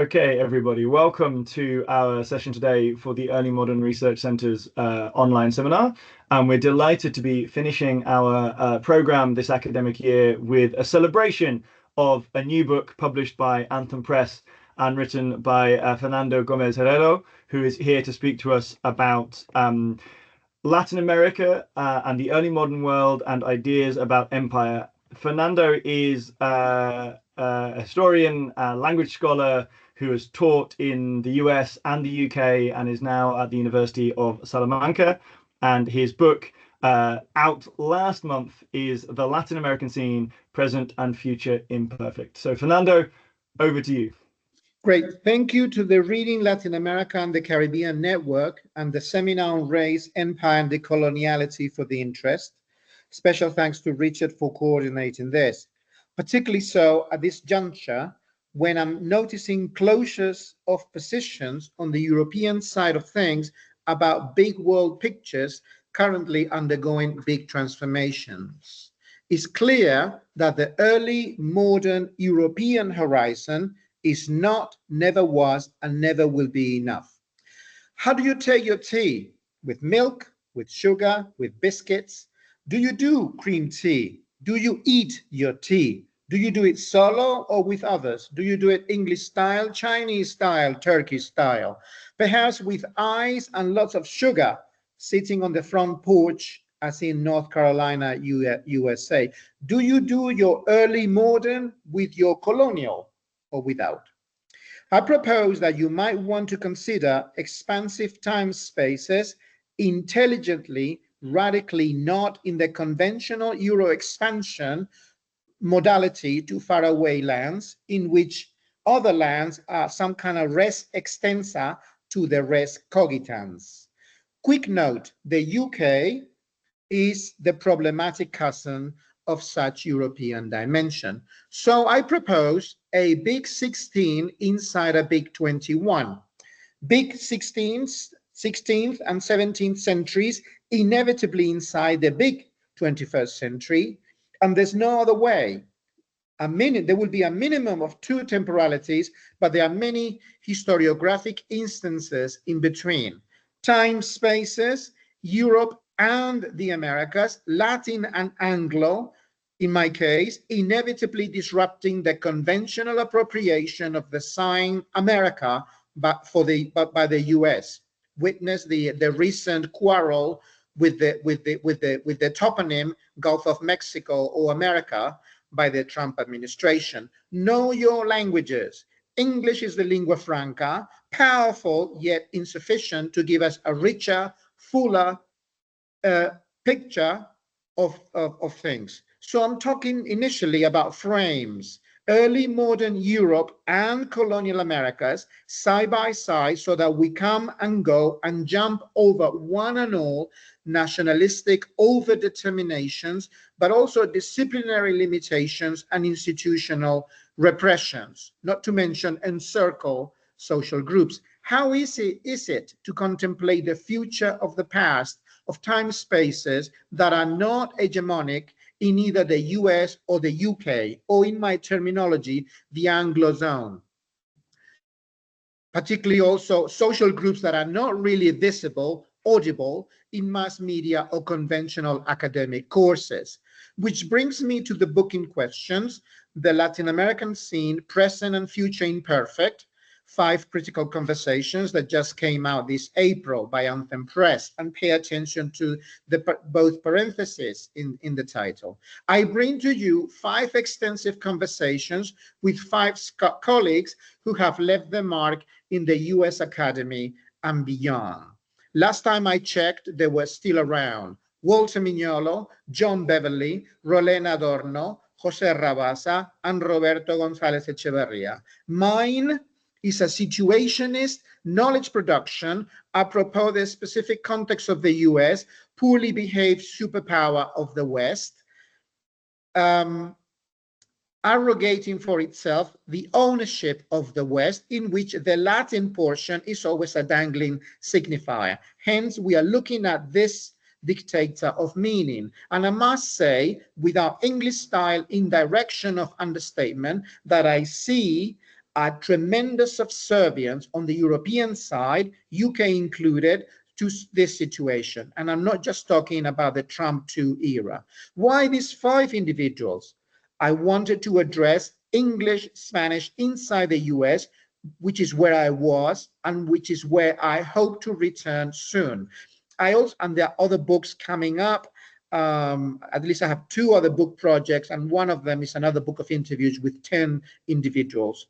Okay, everybody, welcome to our session today for the Early Modern Research Centre's online seminar. And we're delighted to be finishing our program this academic year with a celebration of a new book published by Anthem Press and written by Fernando Gomez Herrero, who is here to speak to us about Latin America and the early modern world and ideas about empire. Fernando is a historian, a language scholar who has taught in the US and the UK and is now at the University of Salamanca. And his book out last month is The Latin American Scene, Present and Future Imperfect. So Fernando, over to you. Great. Thank you to the Reading Latin America and the Caribbean Network and the Seminar on Race, Empire and Decoloniality for the interest. Special thanks to Richard for coordinating this, particularly so at this juncture when I'm noticing closures of positions on the European side of things about big world pictures currently undergoing big transformations. It's clear that the early modern European horizon is not, never was, and never will be enough. How do you take your tea? With milk, with sugar, with biscuits? Do you do cream tea? Do you eat your tea? Do you do it solo or with others? Do you do it English style, Chinese style, Turkish style? Perhaps with ice and lots of sugar sitting on the front porch as in North Carolina, USA. Do you do your early modern with your colonial or without? I propose that you might want to consider expansive time spaces intelligently, radically, not in the conventional Euro expansion modality to faraway lands, in which other lands are some kind of res extensa to the res cogitans. Quick note, the UK is the problematic cousin of such European dimension. So I propose a big 16 inside a big 21. Big 16th and 17th centuries inevitably inside the big 21st century, and there's no other way. There will be a minimum of 2 temporalities, but there are many historiographic instances in between. Time spaces, Europe and the Americas, Latin and Anglo, in my case, inevitably disrupting the conventional appropriation of the sign America by the US. Witness the recent quarrel with the toponym Gulf of Mexico or America by the Trump administration. Know your languages. English is the lingua franca, powerful yet insufficient to give us a richer, fuller picture of things. So I'm talking initially about frames, early modern Europe and colonial Americas side by side, so that we come and go and jump over one and all nationalistic overdeterminations, but also disciplinary limitations and institutional repressions, not to mention encircle social groups. How easy is it to contemplate the future of the past, of time spaces that are not hegemonic in either the US or the UK, or in my terminology, the Anglo zone? Particularly also social groups that are not really visible, audible in mass media or conventional academic courses. Which brings me to the book in questions, The Latin American Scene, Present and Future Imperfect, 5 critical conversations that just came out this April by Anthem Press, and pay attention to both parentheses in the title. I bring to you 5 extensive conversations with 5 colleagues who have left their mark in the US Academy and beyond. Last time I checked, they were still around. Walter Mignolo, John Beverly, Rolena Adorno, José Rabasa, and Roberto González Echeverría. Mine is a situationist knowledge production apropos the specific context of the US, poorly behaved superpower of the West, arrogating for itself the ownership of the West, in which the Latin portion is always a dangling signifier. Hence, we are looking at this dictator of meaning. And I must say, without English style indirection of understatement, that I see a tremendous subservience on the European side, UK included, to this situation. And I'm not just talking about the Trump 2 era. Why these 5 individuals? I wanted to address English, Spanish inside the US, which is where I was and which is where I hope to return soon. And there are other books coming up. At least I have 2 other book projects, and one of them is another book of interviews with 10 individuals.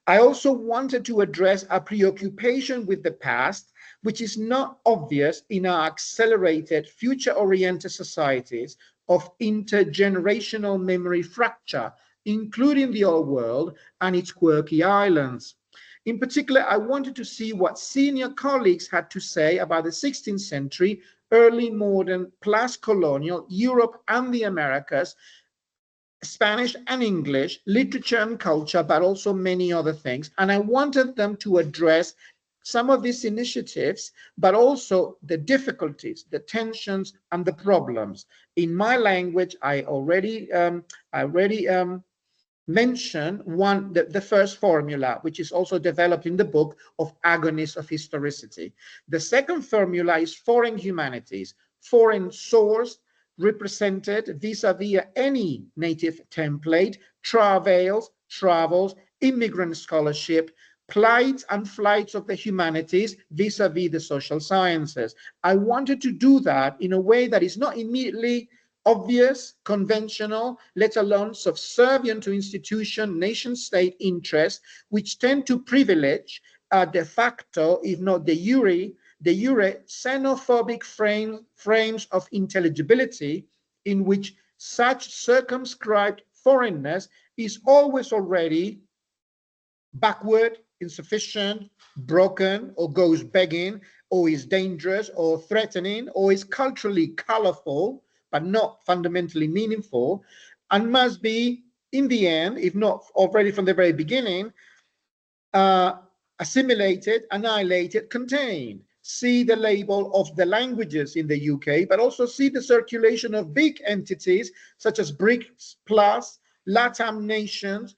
I also wanted to address a preoccupation with the past, which is not obvious in our accelerated, future-oriented societies of intergenerational memory fracture, including the old world and its quirky islands. In particular, I wanted to see what senior colleagues had to say about the 16th century, early modern, plus colonial Europe and the Americas, Spanish and English, literature and culture, but also many other things. And I wanted them to address some of these initiatives, but also the difficulties, the tensions, and the problems. In my language, I already mention the first formula, which is also developed in the book of Agonies of Historicity. The second formula is foreign humanities, foreign source, represented vis-a-vis any native template, travails, travels, immigrant scholarship, plights and flights of the humanities vis-a-vis the social sciences. I wanted to do that in a way that is not immediately obvious, conventional, let alone subservient to institution, nation-state interests, which tend to privilege de facto, if not de jure, xenophobic frames of intelligibility in which such circumscribed foreignness is always already backward, insufficient, broken, or goes begging, or is dangerous, or threatening, or is culturally colorful, but not fundamentally meaningful, and must be, in the end, if not already from the very beginning, assimilated, annihilated, contained. See the label of the languages in the UK, but also see the circulation of big entities such as BRICS Plus, LATAM nations,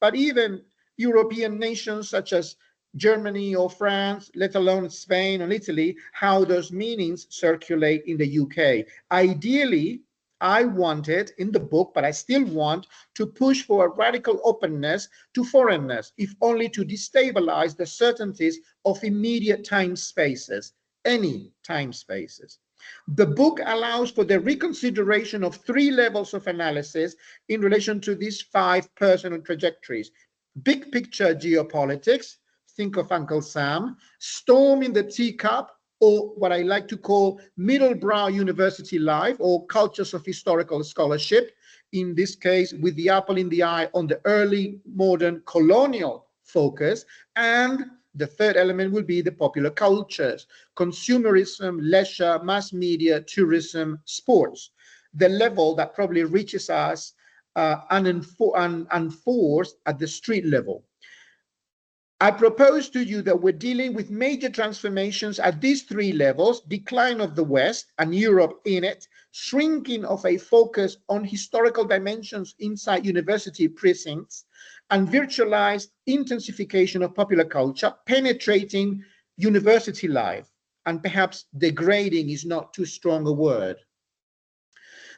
but even European nations such as Germany or France, let alone Spain or Italy, how those meanings circulate in the UK. Ideally, I wanted in the book, but I still want to push for a radical openness to foreignness, if only to destabilize the certainties of immediate time spaces, any time spaces. The book allows for the reconsideration of 3 levels of analysis in relation to these 5 personal trajectories. Big picture geopolitics, think of Uncle Sam, storm in the teacup, or what I like to call middle brow university life, or cultures of historical scholarship, in this case with the apple in the eye on the early modern colonial focus. And the third element will be the popular cultures, consumerism, leisure, mass media, tourism, sports, the level that probably reaches us unenforced at the street level. I propose to you that we're dealing with major transformations at these 3 levels: decline of the West and Europe in it, shrinking of a focus on historical dimensions inside university precincts, and virtualized intensification of popular culture penetrating university life. And perhaps degrading is not too strong a word.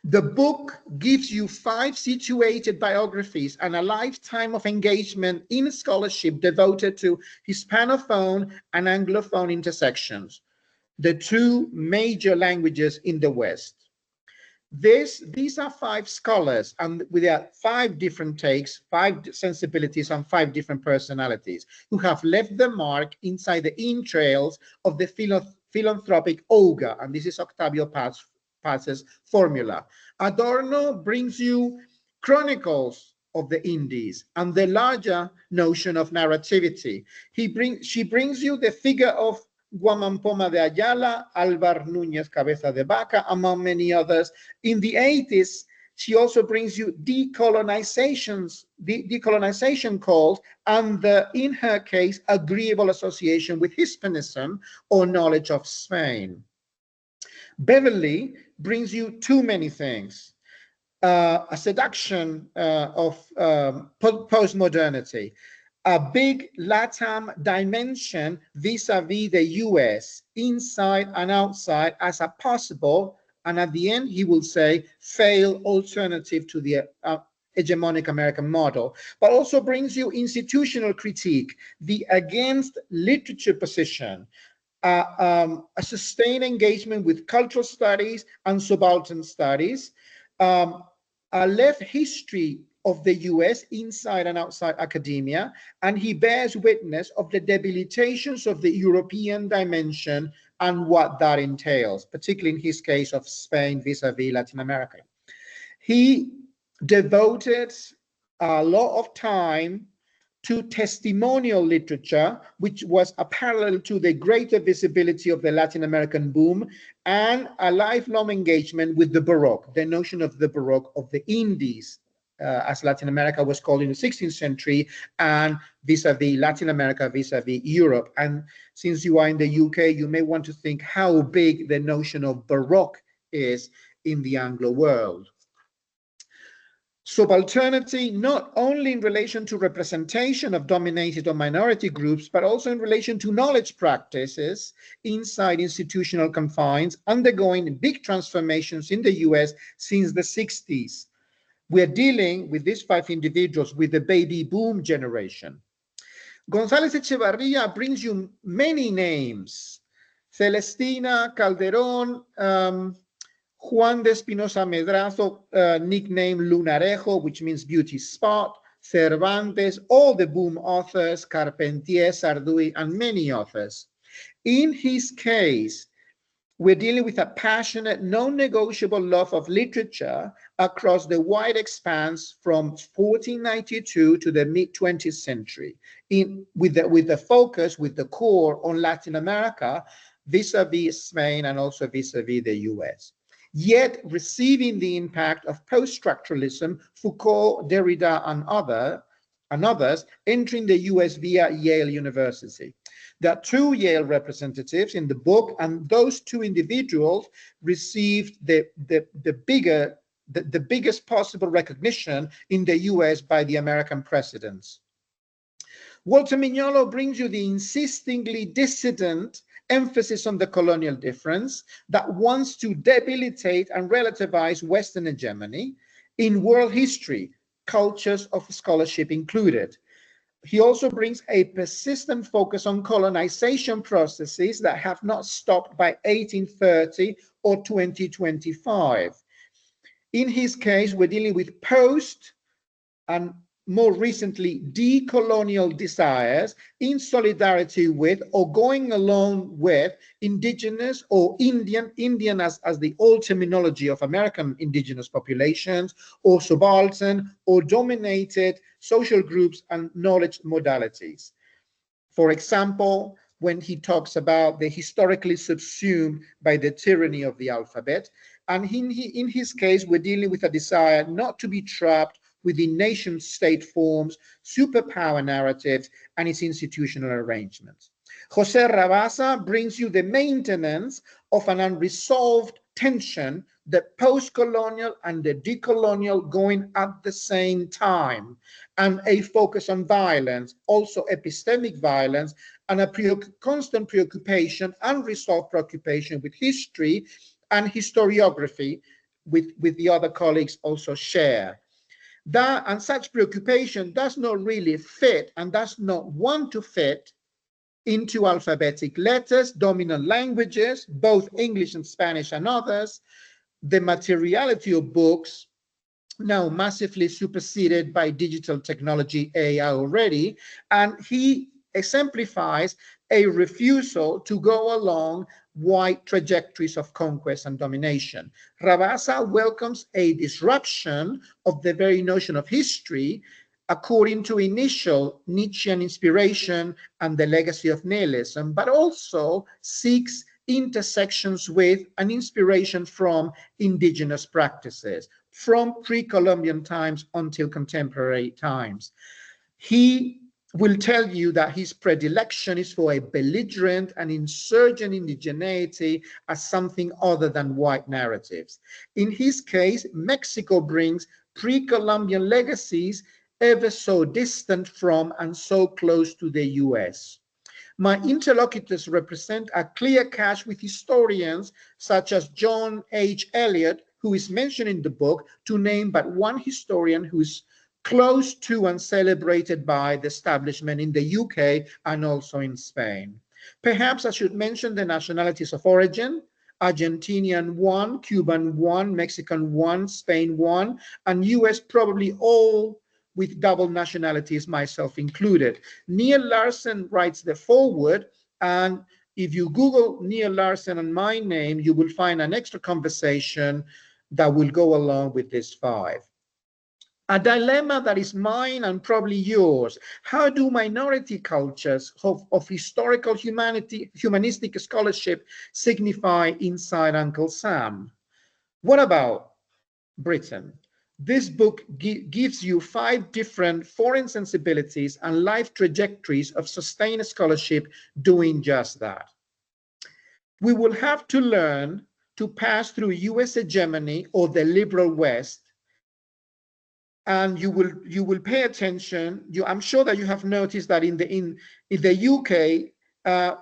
The book gives you 5 situated biographies and a lifetime of engagement in scholarship devoted to Hispanophone and Anglophone intersections, the 2 major languages in the West. These are 5 scholars, and with their 5 different takes, 5 sensibilities, and 5 different personalities, who have left their mark inside the entrails of the philanthropic ogre, and this is Octavio Paz's formula. Adorno brings you chronicles of the Indies and the larger notion of narrativity. She brings you the figure of Guamampoma de Ayala, Álvar Núñez Cabeza de Vaca, among many others. In the 80s, she also brings you decolonization calls, and in her case, agreeable association with Hispanism or knowledge of Spain. Beverly brings you too many things. A seduction of postmodernity, a big LATAM dimension vis-a-vis the US, inside and outside, as a possible, and at the end he will say, failed alternative to the hegemonic American model, but also brings you institutional critique, the against literature position, a sustained engagement with cultural studies and subaltern studies, a left history of the US inside and outside academia, and he bears witness of the debilitations of the European dimension and what that entails, particularly in his case of Spain vis-a-vis Latin America. He devoted a lot of time to testimonial literature, which was a parallel to the greater visibility of the Latin American boom, and a lifelong engagement with the Baroque, the notion of the Baroque of the Indies, as Latin America was called in the 16th century, and vis-a-vis Latin America, vis-a-vis Europe. And since you are in the UK, you may want to think how big the notion of Baroque is in the Anglo world. Subalternity, not only in relation to representation of dominated or minority groups, but also in relation to knowledge practices inside institutional confines, undergoing big transformations in the US since the 60s. We're dealing with these 5 individuals with the baby boom generation. González Echevarría brings you many names. Celestina Calderón, Juan de Espinosa Medrazo, nicknamed Lunarejo, which means beauty spot, Cervantes, all the boom authors, Carpentier, Sarduy, and many others. In his case, we're dealing with a passionate, non-negotiable love of literature across the wide expanse from 1492 to the mid-20th century, with the focus, with the core on Latin America, vis-a-vis Spain and also vis-a-vis the US. Yet receiving the impact of post-structuralism, Foucault, Derrida, and others entering the US via Yale University. There are 2 Yale representatives in the book, and those 2 individuals received the biggest possible recognition in the US by the American presidents. Walter Mignolo brings you the insistingly dissident emphasis on the colonial difference that wants to debilitate and relativize Western hegemony in world history, cultures of scholarship included. He also brings a persistent focus on colonization processes that have not stopped by 1830 or 2025. In his case, we're dealing with post and more recently decolonial desires in solidarity with or going along with indigenous or Indian as the old terminology of American indigenous populations, or subaltern or dominated social groups and knowledge modalities. For example, when he talks about the historically subsumed by the tyranny of the alphabet, and in his case, we're dealing with a desire not to be trapped within nation-state forms, superpower narratives, and its institutional arrangements. José Rabasa brings you the maintenance of an unresolved tension, the post-colonial and the decolonial going at the same time, and a focus on violence, also epistemic violence, and a constant preoccupation, unresolved preoccupation with history and historiography, with the other colleagues also share. That and such preoccupation does not really fit and does not want to fit into alphabetic letters, dominant languages, both English and Spanish and others, the materiality of books, now massively superseded by digital technology, AI already, and he exemplifies a refusal to go along wide trajectories of conquest and domination. Rabasa welcomes a disruption of the very notion of history according to initial Nietzschean inspiration and the legacy of nihilism, but also seeks intersections with an inspiration from indigenous practices, from pre-Columbian times until contemporary times. He will tell you that his predilection is for a belligerent and insurgent indigeneity as something other than white narratives. In his case, Mexico brings pre-Columbian legacies ever so distant from and so close to the US. My interlocutors represent a clear cache with historians such as John H. Eliot, who is mentioned in the book, to name but one historian who's close to and celebrated by the establishment in the UK and also in Spain. Perhaps I should mention the nationalities of origin: Argentinian 1, Cuban 1, Mexican 1, Spain 1, and US probably all with double nationalities, myself included. Neil Larson writes the foreword, and if you Google Neil Larson and my name, you will find an extra conversation that will go along with this 5. A dilemma that is mine and probably yours. How do minority cultures of historical humanistic scholarship signify inside Uncle Sam? What about Britain? This book gives you 5 different foreign sensibilities and life trajectories of sustained scholarship doing just that. We will have to learn to pass through US hegemony or the liberal West, and you will pay attention. I'm sure that you have noticed that in the UK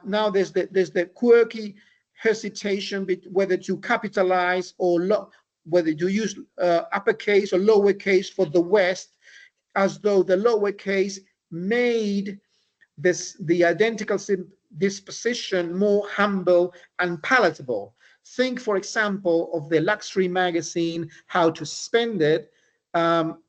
now there's the quirky hesitation whether to capitalize or whether to use uppercase or lowercase for the West, as though the lowercase made the identical disposition more humble and palatable. Think, for example, of the luxury magazine How to Spend It,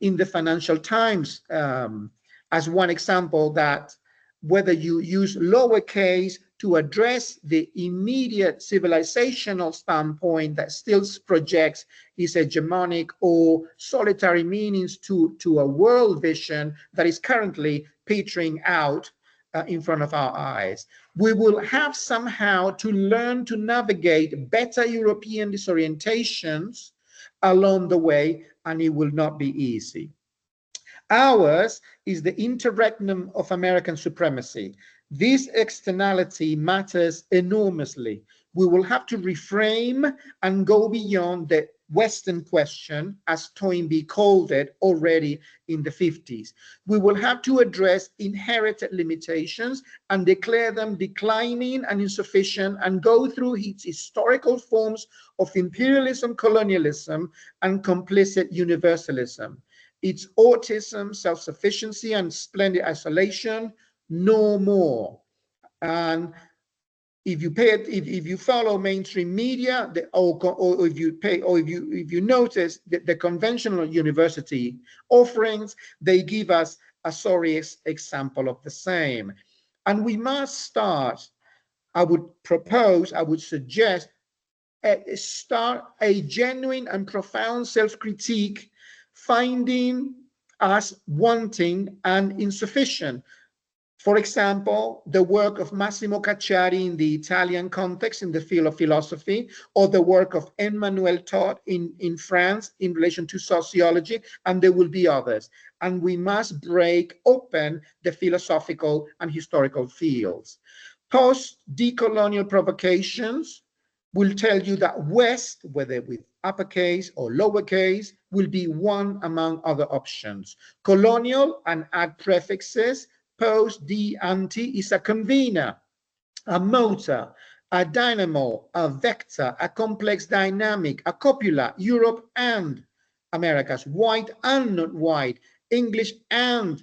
in the Financial Times, as one example, that whether you use lowercase to address the immediate civilizational standpoint that still projects its hegemonic or solitary meanings to a world vision that is currently petering out in front of our eyes. We will have somehow to learn to navigate better European disorientations along the way, and it will not be easy. Ours is the interregnum of American supremacy. This externality matters enormously. We will have to reframe and go beyond the Western question, as Toynbee called it already in the 50s. We will have to address inherited limitations and declare them declining and insufficient, and go through its historical forms of imperialism, colonialism, and complicit universalism. Its autism, self-sufficiency, and splendid isolation, no more. And if you follow mainstream media, or if you notice the conventional university offerings, they give us a sorry example of the same. And we must start. I would suggest, start a genuine and profound self-critique, finding us wanting and insufficient. For example, the work of Massimo Cacciari in the Italian context in the field of philosophy, or the work of Emmanuel Todd in France in relation to sociology, and there will be others. And we must break open the philosophical and historical fields. Post-decolonial provocations will tell you that West, whether with uppercase or lowercase, will be one among other options. Colonial, and add prefixes, post, de, anti, is a convener, a motor, a dynamo, a vector, a complex dynamic, a copula, Europe and Americas, white and not white, English and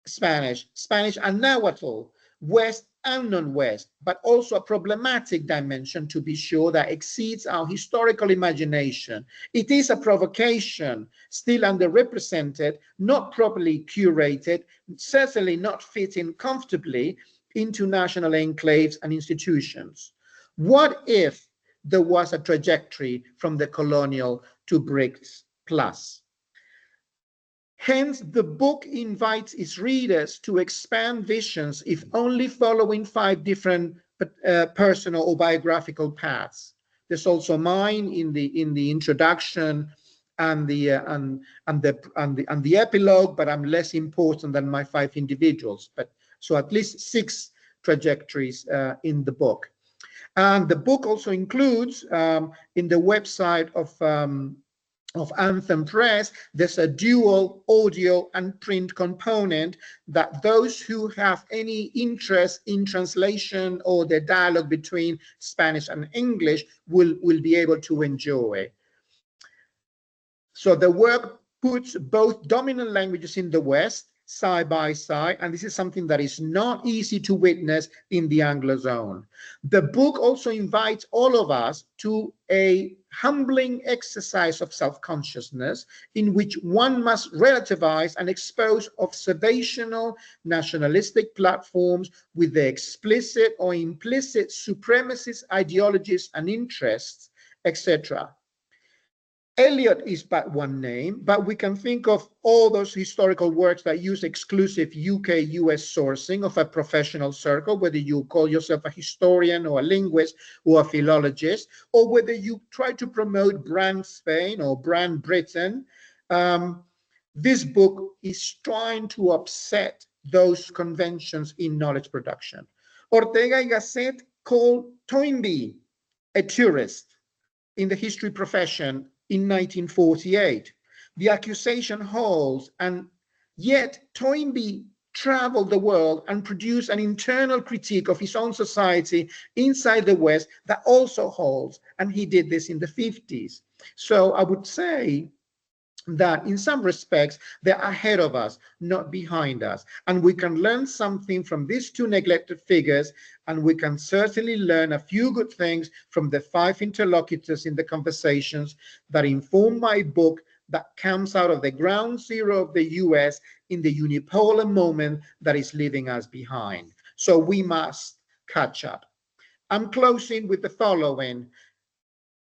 Spanish, Spanish and Nahuatl, West and non-West, but also a problematic dimension, to be sure, that exceeds our historical imagination. It is a provocation, still underrepresented, not properly curated, certainly not fitting comfortably into national enclaves and institutions. What if there was a trajectory from the colonial to BRICS plus? Hence, the book invites its readers to expand visions, if only following 5 different personal or biographical paths. There's also mine in the introduction and the epilogue, but I'm less important than my 5 individuals. But so at least 6 trajectories in the book. And the book also includes in the website of of Anthem Press, there's a dual audio and print component that those who have any interest in translation or the dialogue between Spanish and English will be able to enjoy. So the work puts both dominant languages in the West side by side, and this is something that is not easy to witness in the Anglophone. The book also invites all of us to a humbling exercise of self-consciousness in which one must relativize and expose observational nationalistic platforms with their explicit or implicit supremacist ideologies and interests, etc. Eliot is but one name, but we can think of all those historical works that use exclusive UK-US sourcing of a professional circle, whether you call yourself a historian or a linguist or a philologist, or whether you try to promote brand Spain or brand Britain. This book is trying to upset those conventions in knowledge production. Ortega y Gasset called Toynbee a tourist in the history profession in 1948. The accusation holds, and yet Toynbee traveled the world and produced an internal critique of his own society inside the West that also holds, and he did this in the 50s. So I would say that in some respects, they're ahead of us, not behind us. And we can learn something from these two neglected figures, and we can certainly learn a few good things from the 5 interlocutors in the conversations that inform my book that comes out of the ground zero of the US in the unipolar moment that is leaving us behind. So we must catch up. I'm closing with the following.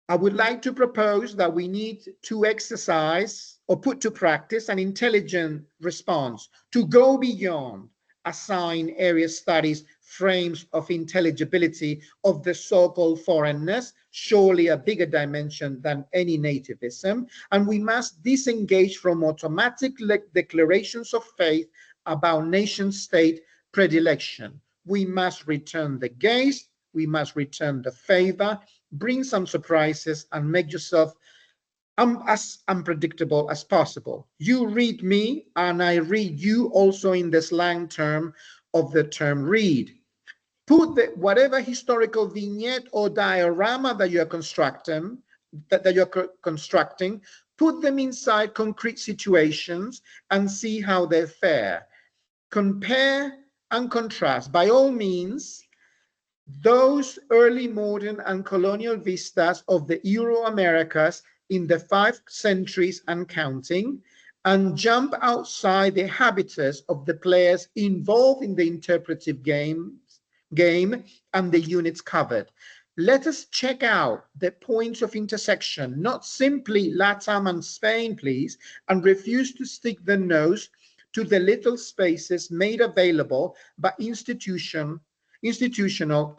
I would like to propose that we need to exercise or put to practice an intelligent response to go beyond assigned area studies frames of intelligibility of the so-called foreignness, surely a bigger dimension than any nativism, and we must disengage from automatic declarations of faith about nation-state predilection. We must return the gaze, we must return the favor, bring some surprises, and make yourself as unpredictable as possible. You read me, and I read you also in the slang term of the term read. Put whatever historical vignette or diorama that you're constructing, put them inside concrete situations and see how they fare. Compare and contrast, by all means, those early modern and colonial vistas of the Euro-Americas in the 5 centuries and counting, and jump outside the habitus of the players involved in the interpretive game and the units covered. Let us check out the points of intersection, not simply LATAM and Spain, please, and refuse to stick the nose to the little spaces made available by institutional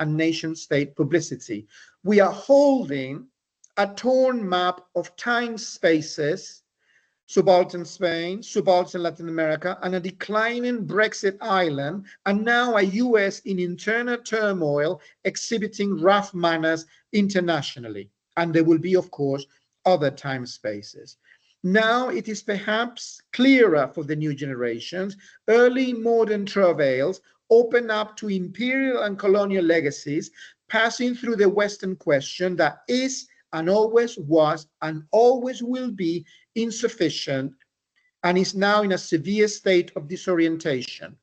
and nation-state publicity. We are holding a torn map of time spaces, subaltern Spain, subaltern Latin America, and a declining Brexit island, and now a US in internal turmoil exhibiting rough manners internationally. And there will be, of course, other time spaces. Now it is perhaps clearer for the new generations. Early modern travails open up to imperial and colonial legacies, passing through the Western question that is and always was and always will be insufficient and is now in a severe state of disorientation.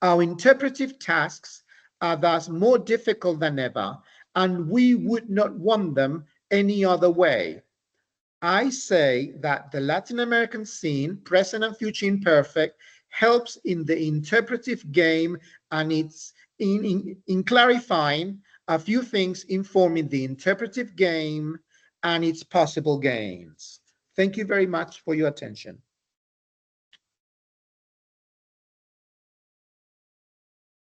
Our interpretive tasks are thus more difficult than ever, and we would not want them any other way. I say that the Latin American scene, present and future imperfect, helps in the interpretive game, and it's in clarifying a few things informing the interpretive game and its possible gains. Thank you very much for your attention.